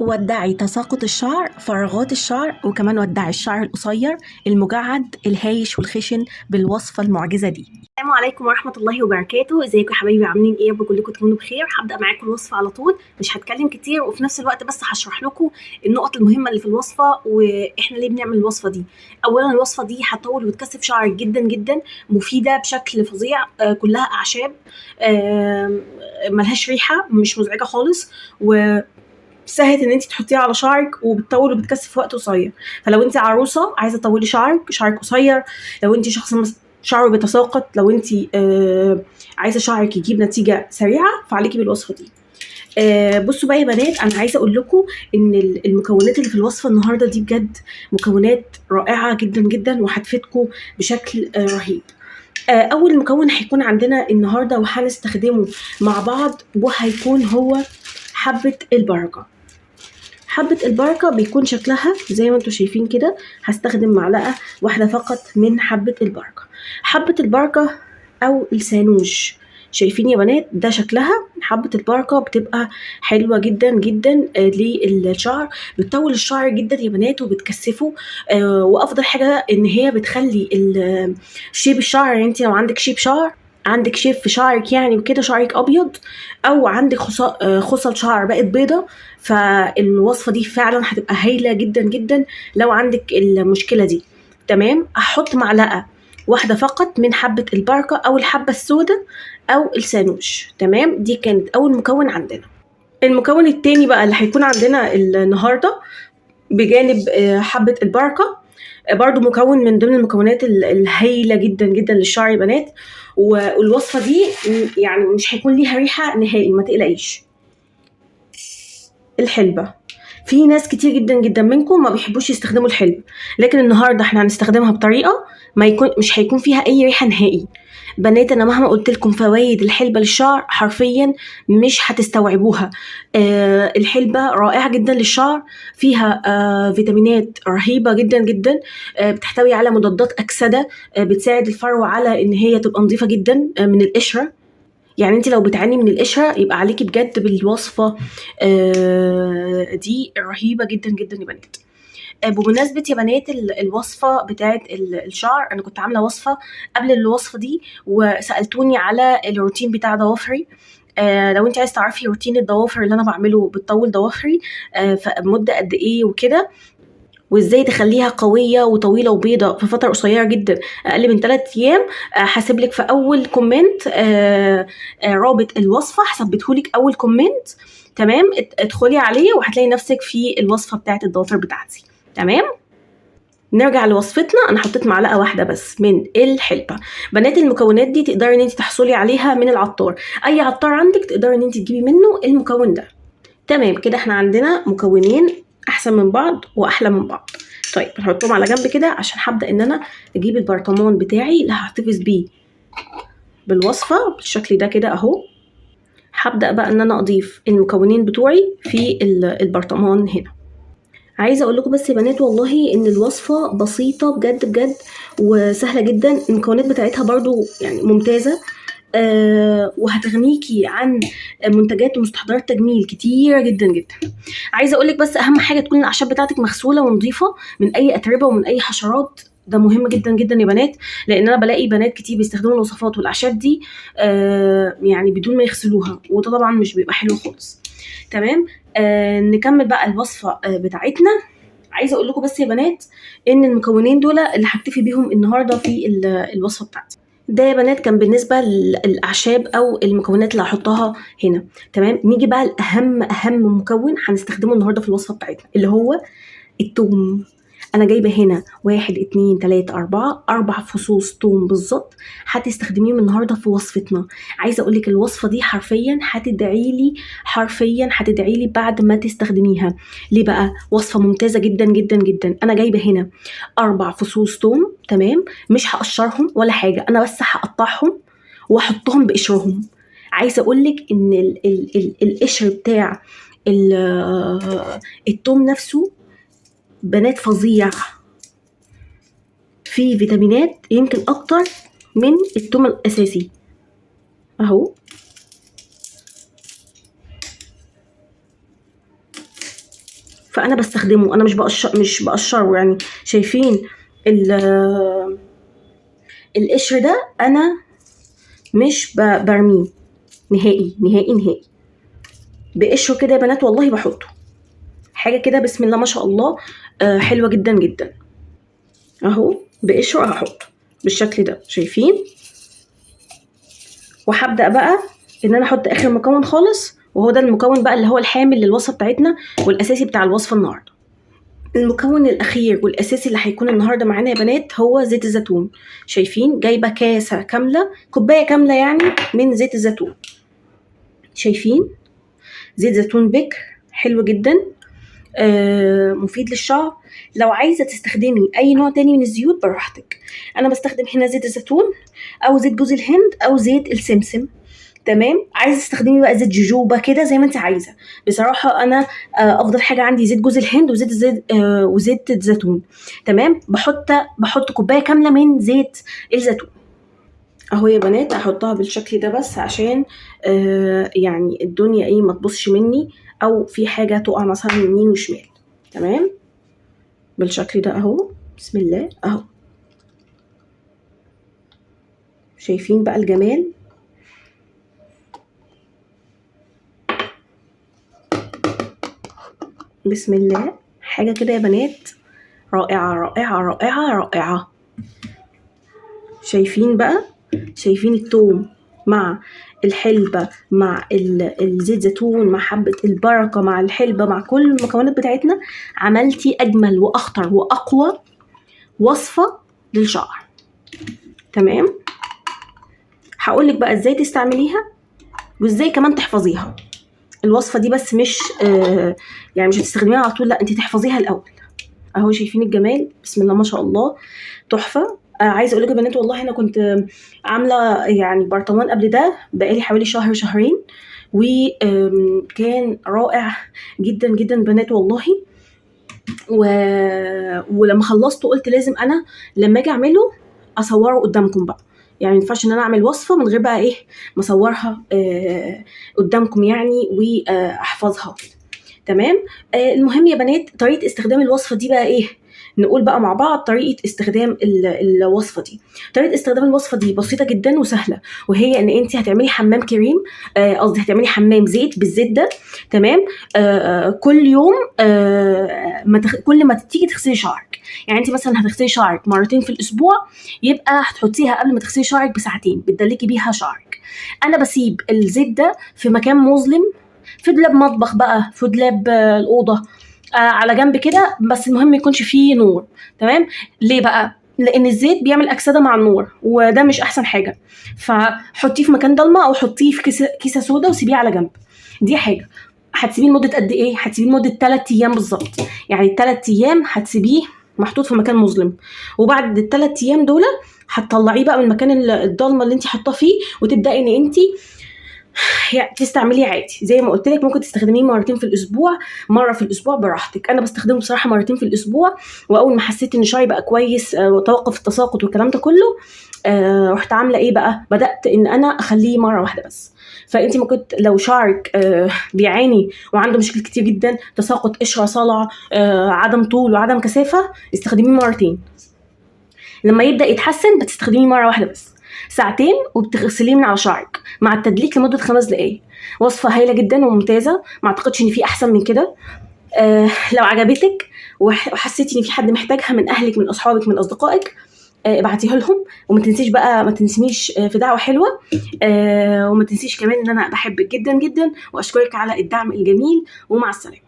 ودعي تساقط الشعر، فراغات الشعر، وكمان ودعي الشعر القصير المجعد الهايش والخشن بالوصفة المعجزة دي. السلام عليكم ورحمة الله وبركاته. ازيكم يا حبايبي، عاملين ايه؟ كلكم تكونوا بخير. هبدأ معاكم الوصفة على طول، مش هتكلم كتير، وفي نفس الوقت بس هشرح لكم النقط المهمة اللي في الوصفة واحنا ليه بنعمل الوصفة دي. اولا الوصفة دي هتطول وتكثف شعرك جدا جدا، مفيدة بشكل فظيع، كلها اعشاب، ملهاش ريحة، مش مزعجة خالص، و سهل ان انت تحطيها على شعرك، وبتطول وبتكثف في وقت قصير. فلو انت عروسه عايزه تطولي شعرك قصير، لو انت شخص شعره بيتساقط، لو انت عايزه شعرك يجيب نتيجه سريعه، فعليكي بالوصفه دي. بصوا بقى يا بنات، انا عايزه اقول لكم ان المكونات اللي في الوصفه النهارده دي بجد مكونات رائعه جدا جدا، وهتفيدكم بشكل رهيب. اول مكون هيكون عندنا النهارده وهنستخدمه مع بعض، وهيكون هو حبه البركه. حبة البركة بيكون شكلها زي ما انتوا شايفين كده. هستخدم معلقة واحدة فقط من حبة البركة. حبة البركة أو السانوج، شايفين يا بنات ده شكلها. حبة البركة بتبقى حلوة جدا جدا للشعر، بتطول الشعر جدا يا بنات وبتكثفه. وأفضل حاجة إن هي بتخلي شيب الشعر. يعني انت لو عندك شيب شعر، عندك شيب في شعرك يعني وكده، شعرك أبيض، أو عندك خصل شعر بقت بيضة، فالوصفة دي فعلا هتبقى هايلة جدا جدا لو عندك المشكلة دي. تمام، هحط معلقة واحدة فقط من حبة البركة أو الحبة السوداء أو السانوج. تمام، دي كانت أول مكون عندنا. المكون التاني بقى اللي هيكون عندنا النهاردة بجانب حبة البركة، برضو مكون من ضمن المكونات الهايلة جدا جدا للشعر يا بنات. والوصفة دي يعني مش هيكون ليها ريحة نهائي، ما تقلقيش. الحلبة، في ناس كتير جدا جدا منكم ما بيحبوش يستخدموا الحلبة، لكن النهارده احنا هنستخدمها بطريقه مش هيكون فيها اي ريحه نهائي. بنات، انا مهما قلت لكم فوائد الحلبة للشعر حرفيا مش هتستوعبوها. الحلبة رائعة جدا للشعر، فيها فيتامينات رهيبة جدا جدا، بتحتوي على مضادات أكسدة، بتساعد الفروة على ان هي تبقى نظيفة جدا من القشرة. يعني انت لو بتعاني من القشرة يبقى عليكي بجد بالوصفة دي رهيبة جدا جدا يا بنات. بمناسبة يا بنات الوصفة بتاعت الشعر، انا كنت عاملة وصفة قبل الوصفة دي وسألتوني على الروتين بتاع ضوافري. لو انت عايز تعرفي روتين الضوافر اللي انا بعمله بتطول ضوافري فمدة قد ايه وكده، وازاي تخليها قوية وطويلة وبيضة في فترة قصيرة جدا، اقل من 3 ايام، هسيبلك في اول كومنت رابط الوصفة، هثبتهولك اول كومنت. تمام، ادخلي عليه وهتلاقي نفسك في الوصفة بتاعت الضوافر بتاعتي. تمام، نرجع لوصفتنا. انا حطيت معلقه واحده بس من الحلبة. بنات، المكونات دي تقدري ان انت تحصلي عليها من العطار، اي عطار عندك تقدري ان انت تجيبي منه المكون ده. تمام كده، احنا عندنا مكونين احسن من بعض واحلى من بعض. طيب هنحطهم على جنب كده عشان هبدا ان انا اجيب البرطمان بتاعي اللي هحتفظ بيه بالوصفه بالشكل ده كده اهو. هبدا بقى ان انا اضيف المكونين بتوعي في البرطمان هنا. عايزه اقول لكم بس يا بنات والله ان الوصفه بسيطه بجد بجد وسهله جدا، المكونات بتاعتها برضو يعني ممتازه، وهتغنيكي عن منتجات ومستحضرات تجميل كتيره جدا جدا. عايزه اقول لك بس اهم حاجه تكون الاعشاب بتاعتك مغسوله ونظيفه من اي اتربه ومن اي حشرات. ده مهم جدا جدا يا بنات، لان انا بلاقي بنات كتير بيستخدموا الوصفات والاعشاب دي يعني بدون ما يغسلوها، وده طبعا مش بيبقى حلو خالص. تمام، نكمل بقى الوصفه بتاعتنا. عايزه اقول لكم بس يا بنات ان المكونين دول اللي هكتفي بيهم النهارده في الوصفه بتاعتي. ده يا بنات كان بالنسبه للاعشاب او المكونات اللي هحطها هنا. تمام، نيجي بقى اهم مكون هنستخدمه النهارده في الوصفه بتاعتنا اللي هو التوم. انا جايبه هنا 1 2 3 4 فصوص توم بالظبط، هتستخدميهم النهارده في وصفتنا. عايزه اقول لك الوصفه دي حرفيا هتدعي لي بعد ما تستخدميها. ليه بقى؟ وصفه ممتازه جدا جدا جدا. انا جايبه هنا 4 فصوص توم. تمام، مش هقشرهم ولا حاجه، انا بس هقطعهم واحطهم بقشرهم. عايزه اقول لك ان القشر بتاع التوم نفسه بنات فظيع، فيه فيتامينات يمكن اكتر من التوم الاساسي اهو. فانا بستخدمه، انا مش بقشره يعني. شايفين القشر ده انا مش برميه نهائي نهائي نهائي، بقشره كده يا بنات والله بحطه حاجه كده بسم الله ما شاء الله حلوه جدا جدا اهو. بقشره هحطه بالشكل ده شايفين. وهبدا بقى ان انا احط اخر مكون خالص، وهو ده المكون بقى اللي هو الحامل للوصفه بتاعتنا والاساسي بتاع الوصفه النهارده. المكون الاخير والاساسي اللي هيكون النهارده معانا يا بنات هو زيت الزيتون. شايفين جايبه كاسه كامله، كوبايه كامله يعني من زيت الزيتون. شايفين زيت زيتون بكر حلو جدا مفيد للشعر. لو عايزه تستخدمي اي نوع تاني من الزيوت براحتك، انا بستخدم هنا زيت الزيتون او زيت جوز الهند او زيت السمسم. تمام. عايزه تستخدمي بقى زيت جوجوبا كده زي ما انت عايزه. بصراحه انا افضل حاجه عندي زيت جوز الهند وزيت الزيتون. تمام. بحط كوبايه كامله من زيت الزيتون اهو يا بنات. احطها بالشكل ده بس عشان يعني الدنيا ايه ما تبصش مني او في حاجه تقع مثلا يمين وشمال. تمام بالشكل ده اهو. بسم الله اهو. شايفين بقى الجمال. بسم الله. حاجه كده يا بنات رائعه رائعه رائعه رائعه. شايفين بقى، شايفين التوم مع الحلبة مع الزيت زيتون مع حبة البركة مع الحلبة مع كل المكونات بتاعتنا، عملتي أجمل وأخطر وأقوى وصفة للشعر. تمام. هقولك بقى ازاي تستعمليها وازاي كمان تحفظيها الوصفة دي، بس مش يعني مش هتستخدميها على طول، لا انت تحفظيها الأول اهو. شايفين الجمال بسم الله ما شاء الله تحفة. عايزه اقول لكم يا بنات والله انا كنت عامله يعني برطمان قبل ده بقالي حوالي شهر شهرين، وكان رائع جدا جدا بنات والله. ولما خلصته قلت لازم انا لما اجي اعمله اصوره قدامكم بقى، يعني ما ينفعش ان انا اعمل وصفه من غير بقى ايه ما اصورها قدامكم يعني واحفظها. تمام. المهم يا بنات طريقه استخدام الوصفه دي بقى ايه، نقول بقى مع بعض طريقه استخدام الوصفه دي. طريقه استخدام الوصفه دي بسيطه جدا وسهله، وهي ان انت هتعملي حمام كريم، قصدي هتعملي حمام زيت بالزيت ده. تمام. كل يوم كل ما تيجي تغسلي شعرك، يعني انت مثلا هتغسلي شعرك مرتين في الاسبوع، يبقى هتحطيها قبل ما تغسلي شعرك بساعتين بتدلكي بيها شعرك. انا بسيب الزيت ده في مكان مظلم، في دولاب مطبخ بقى، في دولاب الأوضة على جنب كده، بس المهم يكونش فيه نور. تمام. ليه بقى؟ لأن الزيت بيعمل أكسدة مع النور وده مش أحسن حاجة، فحطيه في مكان ضلمة أو حطيه في كيسة سودا وسيبيه على جنب. دي حاجة. هتسيبيه لمدة قد إيه؟ هتسيبيه لمدة 3 أيام بالظبط، يعني 3 أيام هتسيبيه محطوط في مكان مظلم، وبعد ال3 أيام دول هتطلعيه بقى من المكان الضلمة اللي انت حاطاه فيه، وتبدأي ان انت يعني تستعمليه عادي زي ما قلت لك. ممكن تستخدميه مرتين في الاسبوع، مره في الاسبوع براحتك. انا بستخدمه بصراحه مرتين في الاسبوع، واول ما حسيت ان شعري بقى كويس وتوقف التساقط والكلام ده كله، رحت عامله ايه بقى، بدات ان انا اخليه مره واحده بس. فانت ممكن لو شعرك بيعاني وعنده مشكل كتير جدا، تساقط، قشره، صلع، عدم طول وعدم كثافه، استخدميه مرتين. لما يبدا يتحسن بتستخدميه مره واحده بس، ساعتين، وبتغسليه من على شعرك مع التدليك لمده 5 دقايق. وصفه هايله جدا وممتازه، ما اعتقدش ان في احسن من كده. لو عجبتك وحسيتي ان في حد محتاجها من اهلك من اصحابك من اصدقائك، ابعتيها لهم. وما تنسيش بقى، ما تنسينيش في دعوه حلوه. وما تنسيش كمان ان انا بحبك جدا جدا واشكرك على الدعم الجميل، ومع السلامه.